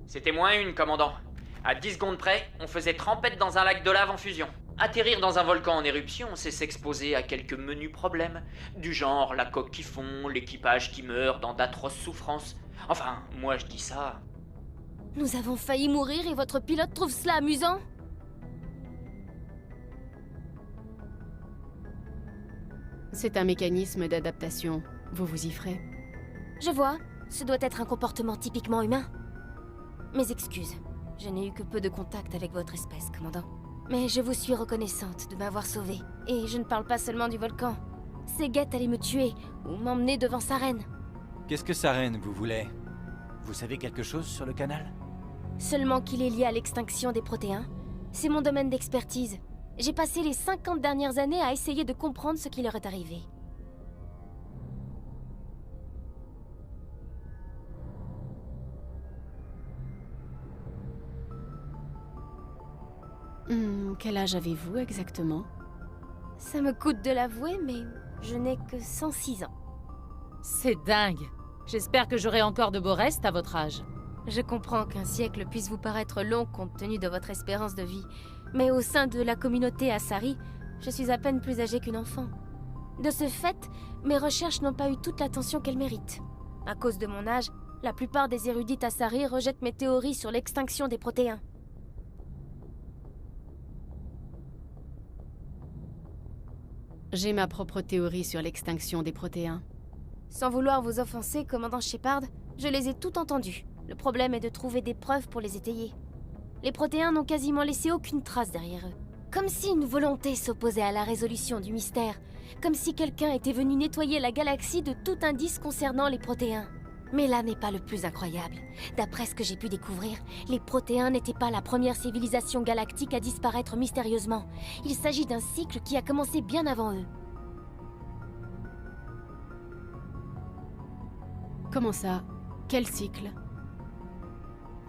C'était -1, commandant. À 10 secondes près, on faisait trempette dans un lac de lave en fusion. Atterrir dans un volcan en éruption, c'est s'exposer à quelques menus problèmes. Du genre la coque qui fond, l'équipage qui meurt dans d'atroces souffrances. Enfin, moi je dis ça. Nous avons failli mourir et votre pilote trouve cela amusant? C'est un mécanisme d'adaptation. Vous vous y ferez. Je vois, ce doit être un comportement typiquement humain. Mes excuses, je n'ai eu que peu de contact avec votre espèce, commandant. Mais je vous suis reconnaissante de m'avoir sauvée. Et je ne parle pas seulement du volcan. Seagate allait me tuer, ou m'emmener devant Saren. Qu'est-ce que Saren vous voulait? Vous savez quelque chose sur le canal? Seulement qu'il est lié à l'extinction des protéins. C'est mon domaine d'expertise. J'ai passé les 50 dernières années à essayer de comprendre ce qui leur est arrivé. Quel âge avez-vous exactement? Ça me coûte de l'avouer, mais je n'ai que 106 ans. C'est dingue. J'espère que j'aurai encore de beaux restes à votre âge. Je comprends qu'un siècle puisse vous paraître long compte tenu de votre espérance de vie, mais au sein de la communauté Asari, je suis à peine plus âgée qu'une enfant. De ce fait, mes recherches n'ont pas eu toute l'attention qu'elles méritent. À cause de mon âge, la plupart des érudits Asari rejettent mes théories sur l'extinction des protéins. J'ai ma propre théorie sur l'extinction des protéins. Sans vouloir vous offenser, commandant Shepard, je les ai toutes entendues. Le problème est de trouver des preuves pour les étayer. Les protéins n'ont quasiment laissé aucune trace derrière eux. Comme si une volonté s'opposait à la résolution du mystère. Comme si quelqu'un était venu nettoyer la galaxie de tout indice concernant les protéins. Mais là n'est pas le plus incroyable. D'après ce que j'ai pu découvrir, les protéins n'étaient pas la première civilisation galactique à disparaître mystérieusement. Il s'agit d'un cycle qui a commencé bien avant eux. Comment ça? Quel cycle?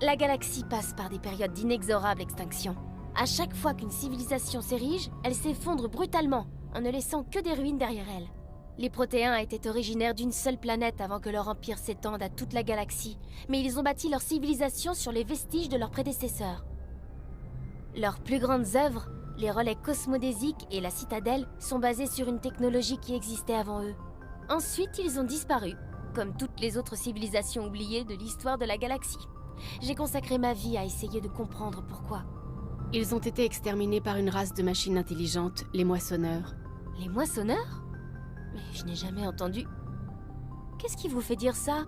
La galaxie passe par des périodes d'inexorable extinction. À chaque fois qu'une civilisation s'érige, elle s'effondre brutalement, en ne laissant que des ruines derrière elle. Les protéins étaient originaires d'une seule planète avant que leur empire s'étende à toute la galaxie, mais ils ont bâti leur civilisation sur les vestiges de leurs prédécesseurs. Leurs plus grandes œuvres, les relais cosmodésiques et la citadelle, sont basées sur une technologie qui existait avant eux. Ensuite, ils ont disparu, comme toutes les autres civilisations oubliées de l'histoire de la galaxie. J'ai consacré ma vie à essayer de comprendre pourquoi. Ils ont été exterminés par une race de machines intelligentes, les moissonneurs. Les moissonneurs? Mais je n'ai jamais entendu. Qu'est-ce qui vous fait dire ça?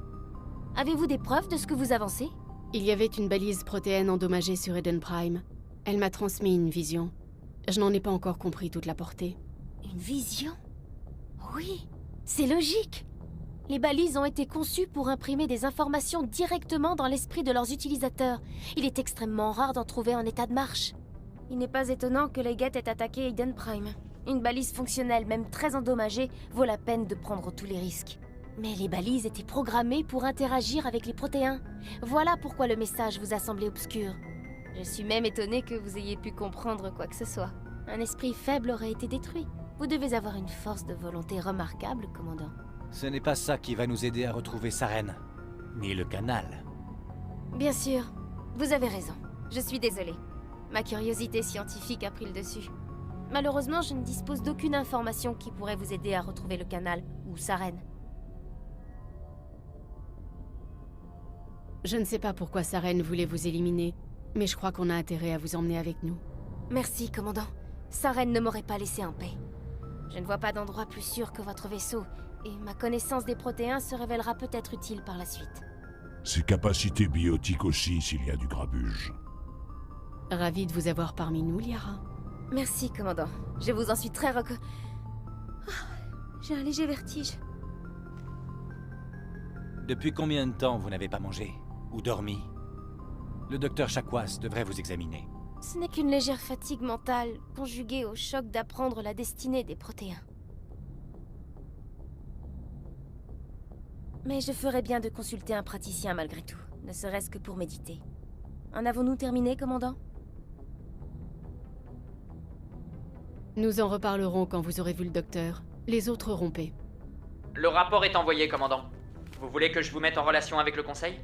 Avez-vous des preuves de ce que vous avancez? Il y avait une balise protéine endommagée sur Eden Prime. Elle m'a transmis une vision. Je n'en ai pas encore compris toute la portée. Une vision? Oui, c'est logique. Les balises ont été conçues pour imprimer des informations directement dans l'esprit de leurs utilisateurs. Il est extrêmement rare d'en trouver en état de marche. Il n'est pas étonnant que les Geth aient attaqué Eden Prime. Une balise fonctionnelle, même très endommagée, vaut la peine de prendre tous les risques. Mais les balises étaient programmées pour interagir avec les protéins. Voilà pourquoi le message vous a semblé obscur. Je suis même étonnée que vous ayez pu comprendre quoi que ce soit. Un esprit faible aurait été détruit. Vous devez avoir une force de volonté remarquable, commandant. Ce n'est pas ça qui va nous aider à retrouver Saren. Ni le canal. Bien sûr, vous avez raison. Je suis désolée. Ma curiosité scientifique a pris le dessus. Malheureusement, je ne dispose d'aucune information qui pourrait vous aider à retrouver le canal ou Saren. Je ne sais pas pourquoi Saren voulait vous éliminer, mais je crois qu'on a intérêt à vous emmener avec nous. Merci, commandant. Saren ne m'aurait pas laissé en paix. Je ne vois pas d'endroit plus sûr que votre vaisseau, et ma connaissance des protéins se révélera peut-être utile par la suite. Ses capacités biotiques aussi, s'il y a du grabuge. Ravi de vous avoir parmi nous, Liara. Merci, commandant. Je vous en suis très j'ai un léger vertige. Depuis combien de temps vous n'avez pas mangé? Ou dormi? Le docteur Chakwas devrait vous examiner. Ce n'est qu'une légère fatigue mentale, conjuguée au choc d'apprendre la destinée des protéins. Mais je ferais bien de consulter un praticien malgré tout, ne serait-ce que pour méditer. En avons-nous terminé, commandant? Nous en reparlerons quand vous aurez vu le docteur. Les autres rompez. Le rapport est envoyé, commandant. Vous voulez que je vous mette en relation avec le conseil?